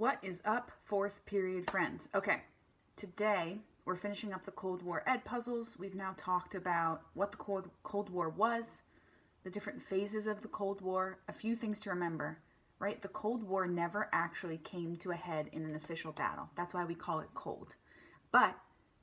What is up, fourth period friends? Okay, today we're finishing up the Cold War Ed puzzles. We've now talked about what the Cold War was, the different phases of the Cold War, a few things to remember, right? The Cold War never actually came to a head in an official battle. That's why we call it cold. But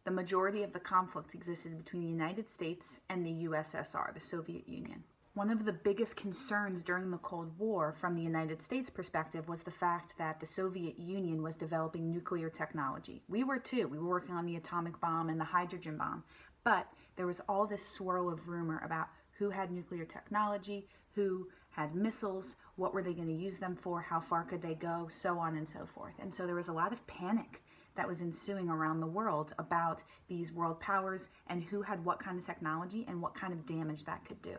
the majority of the conflict existed between the United States and the USSR, the Soviet Union. One of the biggest concerns during the Cold War from the United States perspective was the fact that the Soviet Union was developing nuclear technology. We were too. We were working on the atomic bomb and the hydrogen bomb. But there was all this swirl of rumor about who had nuclear technology, who had missiles, what were they going to use them for, how far could they go, so on and so forth. And so there was a lot of panic that was ensuing around the world about these world powers and who had what kind of technology and what kind of damage that could do.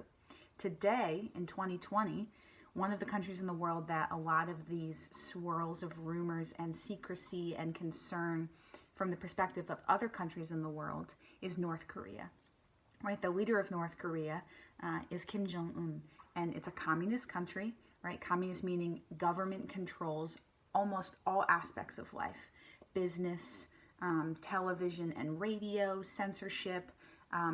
Today, in 2020, one of the countries in the world that a lot of these swirls of rumors and secrecy and concern from the perspective of other countries in the world is North Korea. Right, the leader of North Korea is Kim Jong-un, and it's a communist country, right? Communist meaning government controls almost all aspects of life, business, television and radio, censorship,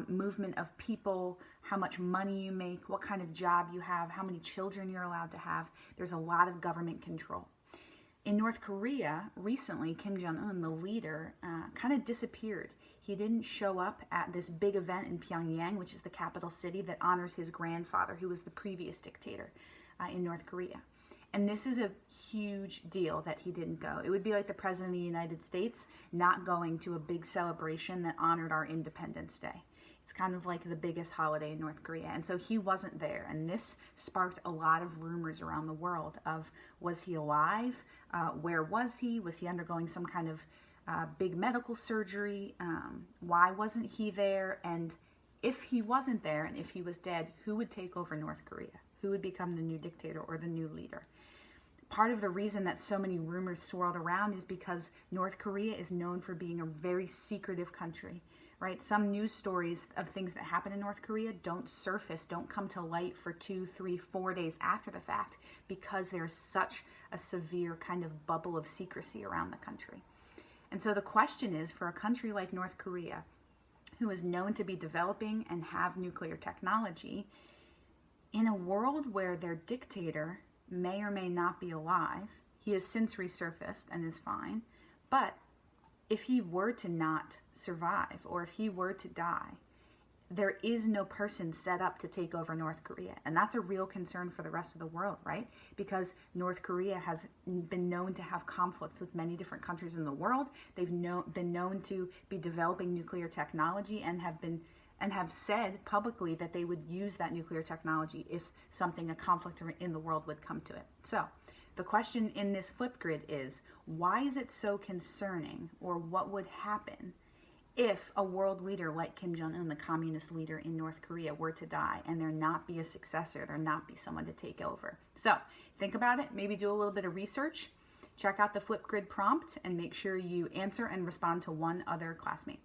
movement of people, how much money you make, what kind of job you have, how many children you're allowed to have. There's a lot of government control. In North Korea, recently, Kim Jong-un, the leader, kind of disappeared. He didn't show up at this big event in Pyongyang, which is the capital city that honors his grandfather, who was the previous dictator in North Korea. And this is a huge deal that he didn't go. It would be like the President of the United States not going to a big celebration that honored our Independence Day. It's kind of like the biggest holiday in North Korea. And so he wasn't there. And this sparked a lot of rumors around the world of, was he alive? Where was he? Was he undergoing some kind of big medical surgery? Why wasn't he there? And if he wasn't there and if he was dead, who would take over North Korea? Who would become the new dictator or the new leader? Part of the reason that so many rumors swirled around is because North Korea is known for being a very secretive country, right? Some news stories of things that happen in North Korea don't surface, don't come to light for 2, 3, 4 days after the fact because there's such a severe kind of bubble of secrecy around the country. And so the question is, for a country like North Korea, who is known to be developing and have nuclear technology, in a world where their dictator may or may not be alive, he has since resurfaced and is fine, but if he were to not survive or if he were to die, there is no person set up to take over North Korea. And that's a real concern for the rest of the world, right? Because North Korea has been known to have conflicts with many different countries in the world. They've been known to be developing nuclear technology and have said publicly that they would use that nuclear technology if a conflict in the world would come to it. So the question in this Flipgrid is, why is it so concerning, or what would happen if a world leader like Kim Jong-un, the communist leader in North Korea, were to die and there not be a successor, there not be someone to take over? So think about it, maybe do a little bit of research, check out the Flipgrid prompt, and make sure you answer and respond to one other classmate.